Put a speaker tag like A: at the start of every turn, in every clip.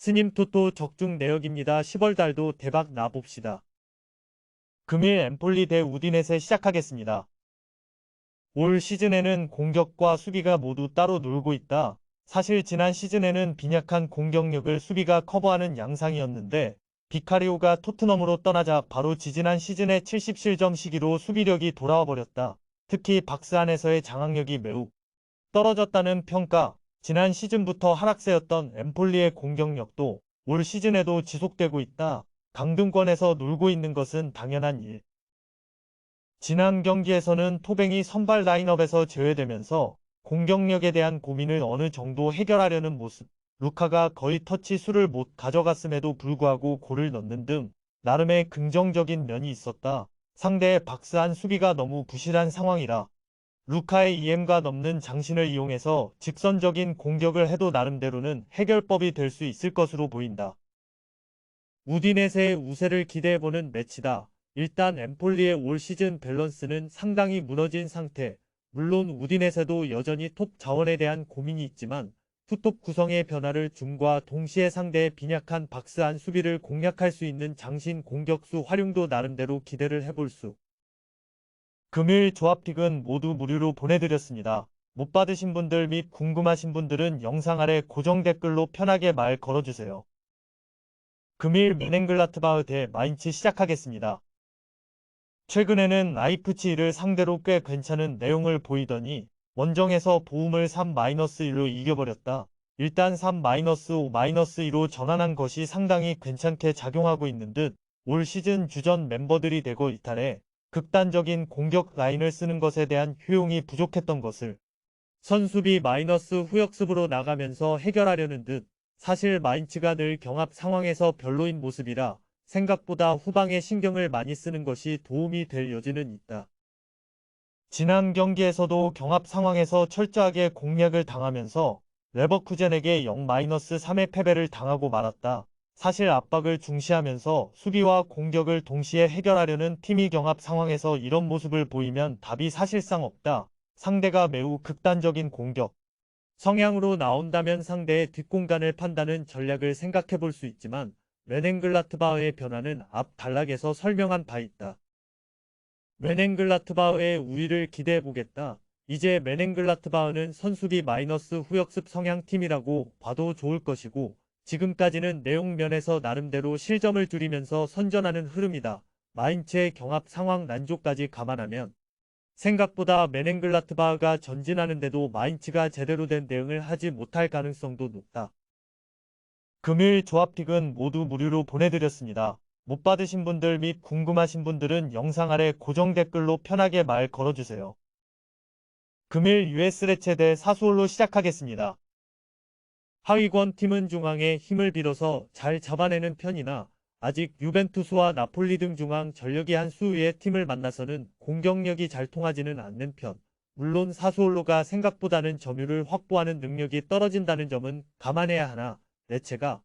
A: 스님 토토 적중 내역입니다. 10월 달도 대박 나봅시다. 금일 엠폴리 대 우디넷에 시작하겠습니다. 올 시즌에는 공격과 수비가 모두 따로 놀고 있다. 사실 지난 시즌에는 빈약한 공격력을 수비가 커버하는 양상이었는데 비카리오가 토트넘으로 떠나자 바로 지지난 시즌의 77점 시기로 수비력이 돌아와 버렸다. 특히 박스 안에서의 장악력이 매우 떨어졌다는 평가. 지난 시즌부터 하락세였던 엠폴리의 공격력도 올 시즌에도 지속되고 있다. 강등권에서 놀고 있는 것은 당연한 일. 지난 경기에서는 토뱅이 선발 라인업에서 제외되면서 공격력에 대한 고민을 어느 정도 해결하려는 모습. 루카가 거의 터치 수를 못 가져갔음에도 불구하고 골을 넣는 등 나름의 긍정적인 면이 있었다. 상대의 박스안 수비가 너무 부실한 상황이라 루카의 EM과 넘는 장신을 이용해서 직선적인 공격을 해도 나름대로는 해결법이 될 수 있을 것으로 보인다. 우디네세의 우세를 기대해보는 매치다. 일단 엠폴리의 올 시즌 밸런스는 상당히 무너진 상태. 물론 우디네세도 여전히 톱 자원에 대한 고민이 있지만 투톱 구성의 변화를 줌과 동시에 상대의 빈약한 박스안 수비를 공략할 수 있는 장신 공격수 활용도 나름대로 기대를 해볼 수. 금일 조합픽은 모두 무료로 보내드렸습니다. 못 받으신 분들 및 궁금하신 분들은 영상 아래 고정 댓글로 편하게 말 걸어주세요. 금일 메넨글라트바흐 대 마인츠 시작하겠습니다. 최근에는 라이프치히를 상대로 꽤 괜찮은 내용을 보이더니 원정에서 보움을 3-1로 이겨버렸다. 일단 3-5-2로 전환한 것이 상당히 괜찮게 작용하고 있는 듯 올 시즌 주전 멤버들이 되고 이탈해 극단적인 공격 라인을 쓰는 것에 대한 효용이 부족했던 것을 선수비 마이너스 후역습으로 나가면서 해결하려는 듯. 사실 마인츠가 늘 경합 상황에서 별로인 모습이라 생각보다 후방에 신경을 많이 쓰는 것이 도움이 될 여지는 있다. 지난 경기에서도 경합 상황에서 철저하게 공략을 당하면서 레버쿠젠에게 0-3의 패배를 당하고 말았다. 사실 압박을 중시하면서 수비와 공격을 동시에 해결하려는 팀이 경합 상황에서 이런 모습을 보이면 답이 사실상 없다. 상대가 매우 극단적인 공격 성향으로 나온다면 상대의 뒷공간을 판다는 전략을 생각해 볼 수 있지만 메넨글라트바흐의 변화는 앞 단락에서 설명한 바 있다. 메넨글라트바흐의 우위를 기대해 보겠다. 이제 메넨글라트바흐는 선수비 마이너스 후역습 성향 팀이라고 봐도 좋을 것이고 지금까지는 내용 면에서 나름대로 실점을 줄이면서 선전하는 흐름이다. 마인츠의 경합 상황 난조까지 감안하면 생각보다 메넨글라트바흐가 전진하는데도 마인츠가 제대로 된 대응을 하지 못할 가능성도 높다. 금일 조합픽은 모두 무료로 보내드렸습니다. 못 받으신 분들 및 궁금하신 분들은 영상 아래 고정 댓글로 편하게 말 걸어주세요. 금일 US 레체 대 사수올로 시작하겠습니다. 하위권 팀은 중앙에 힘을 빌어서 잘 잡아내는 편이나 아직 유벤투스와 나폴리 등 중앙 전력이 한 수위의 팀을 만나서는 공격력이 잘 통하지는 않는 편. 물론 사수올로가 생각보다는 점유를 확보하는 능력이 떨어진다는 점은 감안해야 하나 레체가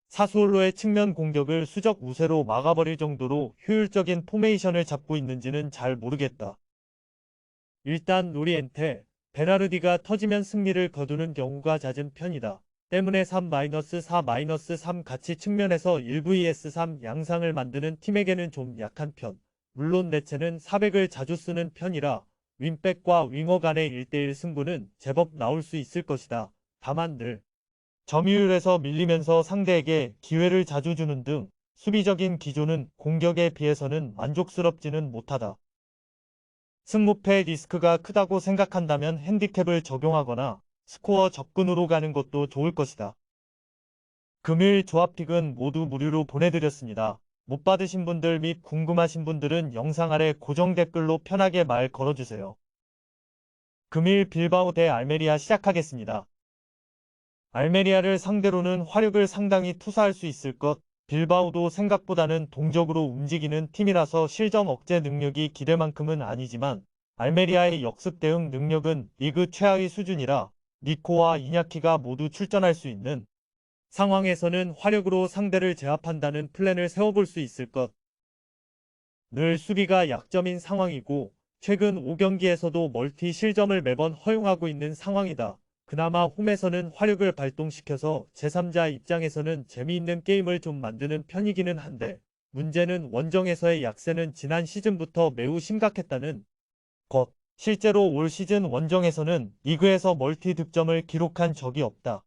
A: 사수올로의 측면 공격을 수적 우세로 막아버릴 정도로 효율적인 포메이션을 잡고 있는지는 잘 모르겠다. 일단 로리엔테, 베나르디가 터지면 승리를 거두는 경우가 잦은 편이다. 때문에 3-4-3 같이 측면에서 1vs3 양상을 만드는 팀에게는 좀 약한 편. 물론 레체는 400을 자주 쓰는 편이라 윙백과 윙어 간의 1대1 승부는 제법 나올 수 있을 것이다. 다만 늘 점유율에서 밀리면서 상대에게 기회를 자주 주는 등 수비적인 기조는 공격에 비해서는 만족스럽지는 못하다. 승무패 리스크가 크다고 생각한다면 핸디캡을 적용하거나 스코어 접근으로 가는 것도 좋을 것이다. 금일 조합픽은 모두 무료로 보내드렸습니다. 못 받으신 분들 및 궁금하신 분들은 영상 아래 고정 댓글로 편하게 말 걸어주세요. 금일 빌바오 대 알메리아 시작하겠습니다. 알메리아를 상대로는 화력을 상당히 투사할 수 있을 것. 빌바오도 생각보다는 동적으로 움직이는 팀이라서 실점 억제 능력이 기대만큼은 아니지만 알메리아의 역습 대응 능력은 리그 최하위 수준이라 니코와 이냐키가 모두 출전할 수 있는 상황에서는 화력으로 상대를 제압한다는 플랜을 세워볼 수 있을 것. 늘 수비가 약점인 상황이고 최근 5경기에서도 멀티 실점을 매번 허용하고 있는 상황이다. 그나마 홈에서는 화력을 발동시켜서 제3자 입장에서는 재미있는 게임을 좀 만드는 편이기는 한데 문제는 원정에서의 약세는 지난 시즌부터 매우 심각했다는 것. 실제로 올 시즌 원정에서는 리그에서 멀티 득점을 기록한 적이 없다.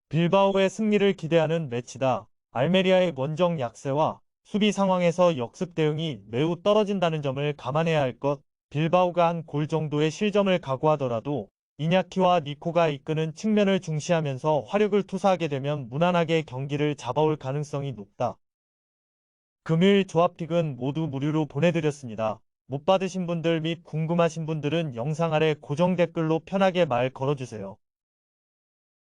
A: 빌바오의 승리를 기대하는 매치다. 알메리아의 원정 약세와 수비 상황에서 역습 대응이 매우 떨어진다는 점을 감안해야 할 것. 빌바오가 한 골 정도의 실점을 각오하더라도 이냐키와 니코가 이끄는 측면을 중시하면서 화력을 투사하게 되면 무난하게 경기를 잡아올 가능성이 높다. 금요일 조합픽은 모두 무료로 보내드렸습니다. 못 받으신 분들 및 궁금하신 분들은 영상 아래 고정 댓글로 편하게 말 걸어주세요.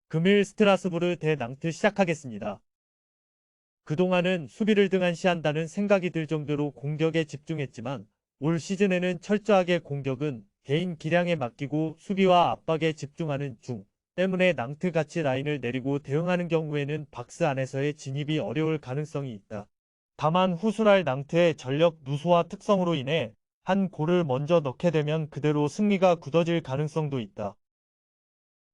A: 금일 스트라스부르 대 낭트 시작하겠습니다. 그동안은 수비를 등한시한다는 생각이 들 정도로 공격에 집중했지만 올 시즌에는 철저하게 공격은 개인 기량에 맡기고 수비와 압박에 집중하는 중 때문에 낭트 같이 라인을 내리고 대응하는 경우에는 박스 안에서의 진입이 어려울 가능성이 있다. 다만 후술할 낭트의 전력 누수와 특성으로 인해 한 골을 먼저 넣게 되면 그대로 승리가 굳어질 가능성도 있다.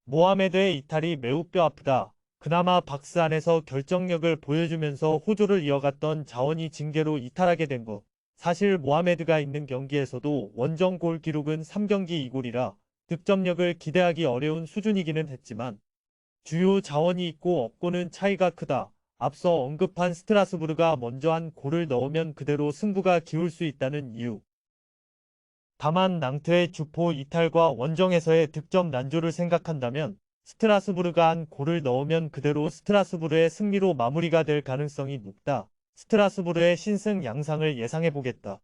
A: 모하메드의 이탈이 매우 뼈아프다. 그나마 박스 안에서 결정력을 보여주면서 호조를 이어갔던 자원이 징계로 이탈하게 된 것. 사실 모하메드가 있는 경기에서도 원정 골 기록은 3경기 2골이라 득점력을 기대하기 어려운 수준이기는 했지만 주요 자원이 있고 없고는 차이가 크다. 앞서 언급한 스트라스부르가 먼저 한 골을 넣으면 그대로 승부가 기울 수 있다는 이유. 다만 낭트의 주포 이탈과 원정에서의 득점 난조를 생각한다면 스트라스부르가 한 골을 넣으면 그대로 스트라스부르의 승리로 마무리가 될 가능성이 높다. 스트라스부르의 신승 양상을 예상해보겠다.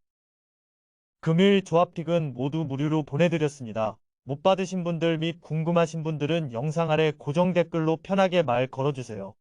A: 금요일 조합픽은 모두 무료로 보내드렸습니다. 못 받으신 분들 및 궁금하신 분들은 영상 아래 고정 댓글로 편하게 말 걸어주세요.